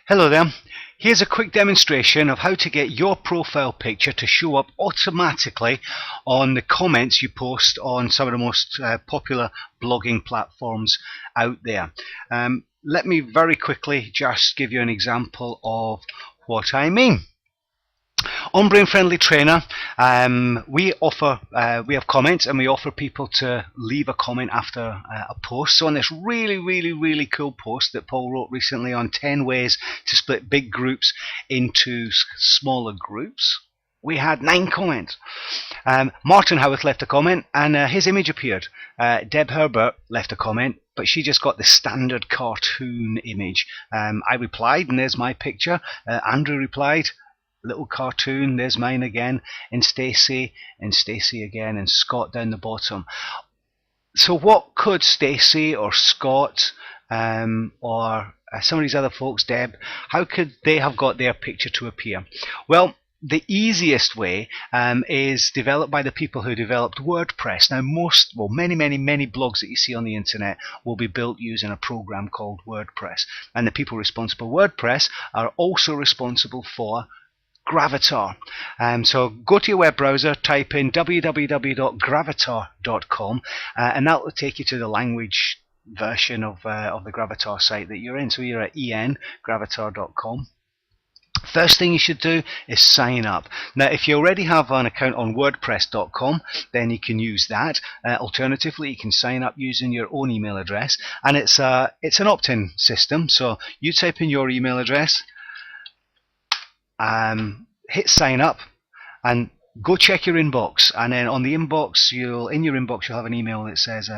Hello there. Here's a quick demonstration of how to get your profile picture to show up automatically on the comments you post on some of the most popular blogging platforms out there. Let me very quickly just give you an example of what I mean. On Brain Friendly Trainer, we have comments, and we offer people to leave a comment after a post. So on this really cool post that Paul wrote recently on 10 ways to split big groups into smaller groups, we had 9 comments. Martin Howarth left a comment, and his image appeared. Deb Herbert left a comment, but she just got the standard cartoon image. I replied, and there's my picture. Andrew replied, little cartoon, there's mine again, and Stacey again, and Scott down the bottom. So what could Stacey or Scott or some of these other folks, Deb, how could they have got their picture to appear? Well, the easiest way is developed by the people who developed WordPress. Now many blogs that you see on the internet will be built using a program called WordPress, and the people responsible for WordPress are also responsible for Gravatar. So go to your web browser, type in www.gravatar.com, and that will take you to the language version of the Gravatar site that you're in. So you're at gravatar.com. First thing you should do is sign up. Now, if you already have an account on WordPress.com, then you can use that. Alternatively, you can sign up using your own email address, and it's an opt-in system. So you type in your email address, hit sign up, and go check your inbox, and then on the inbox you'll have an email that says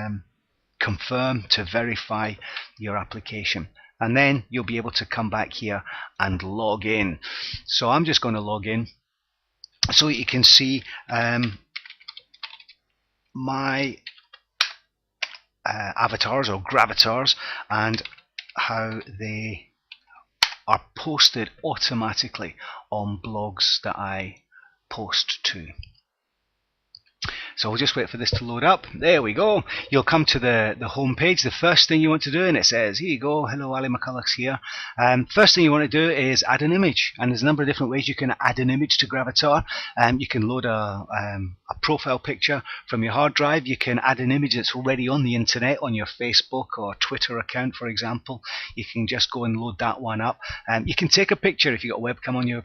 confirm to verify your application, and then you'll be able to come back here and log in. So I'm just going to log in so you can see my avatars or gravatars and how they are posted automatically on blogs that I post to. So we'll just wait for this to load up. There we go. You'll come to the home page. The first thing you want to do, and it says, here you go, hello, Ali McCulloch's here. First thing you want to do is add an image, and there's a number of different ways you can add an image to Gravatar. You can load a profile picture from your hard drive. You can add an image that's already on the internet, on your Facebook or Twitter account, for example. You can just go and load that one up. You can take a picture if you've got a webcam on your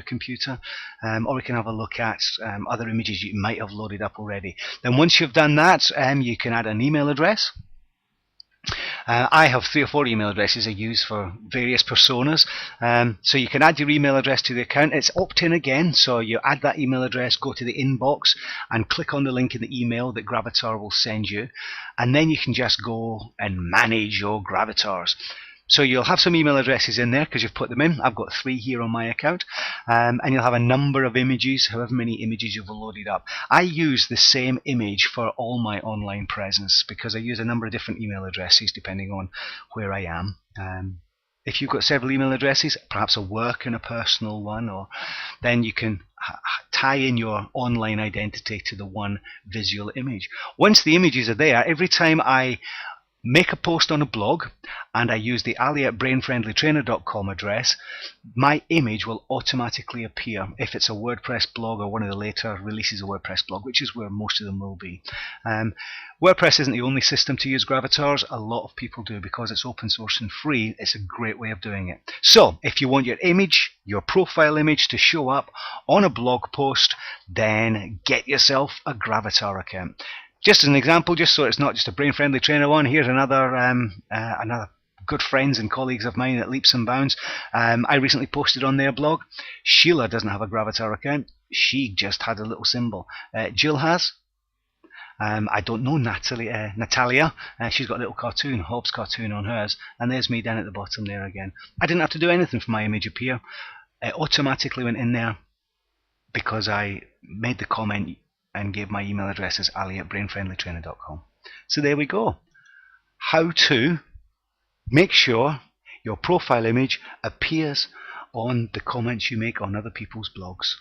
computer, or we can have a look at other images you might have loaded up already. Then once you've done that, you can add an email address. I have 3 or 4 email addresses I use for various personas, so you can add your email address to the account. It's opt-in again, so you add that email address, go to the inbox and click on the link in the email that Gravatar will send you, and then you can just go and manage your Gravatars. So you'll have some email addresses in there because you've put them in. I've got 3 here on my account, and you'll have a number of images, however many images you've loaded up. I use the same image for all my online presence because I use a number of different email addresses depending on where I am. If you've got several email addresses, perhaps a work and a personal one, or then you can tie in your online identity to the one visual image. Once the images are there, every time I make a post on a blog and I use the ali@brainfriendlytrainer.com address, my image will automatically appear if it's a WordPress blog or one of the later releases of WordPress blog, which is where most of them will be. WordPress isn't the only system to use Gravatars. A lot of people do because it's open source and free. It's a great way of doing it. So if you want your image, your profile image, to show up on a blog post, then get yourself a Gravatar account. Just as an example, just so it's not just a Brain Friendly Trainer one, here's another good friends and colleagues of mine at Leaps and Bounds. I recently posted on their blog. Sheila doesn't have a Gravatar account. She just had a little symbol. Jill has. I don't know Natalia. She's got a little cartoon, Hobbs cartoon on hers. And there's me down at the bottom there again. I didn't have to do anything for my image appear. It automatically went in there because I made the comment and gave my email address as ali@brainfriendlytrainer.com. So there we go. How to make sure your profile image appears on the comments you make on other people's blogs.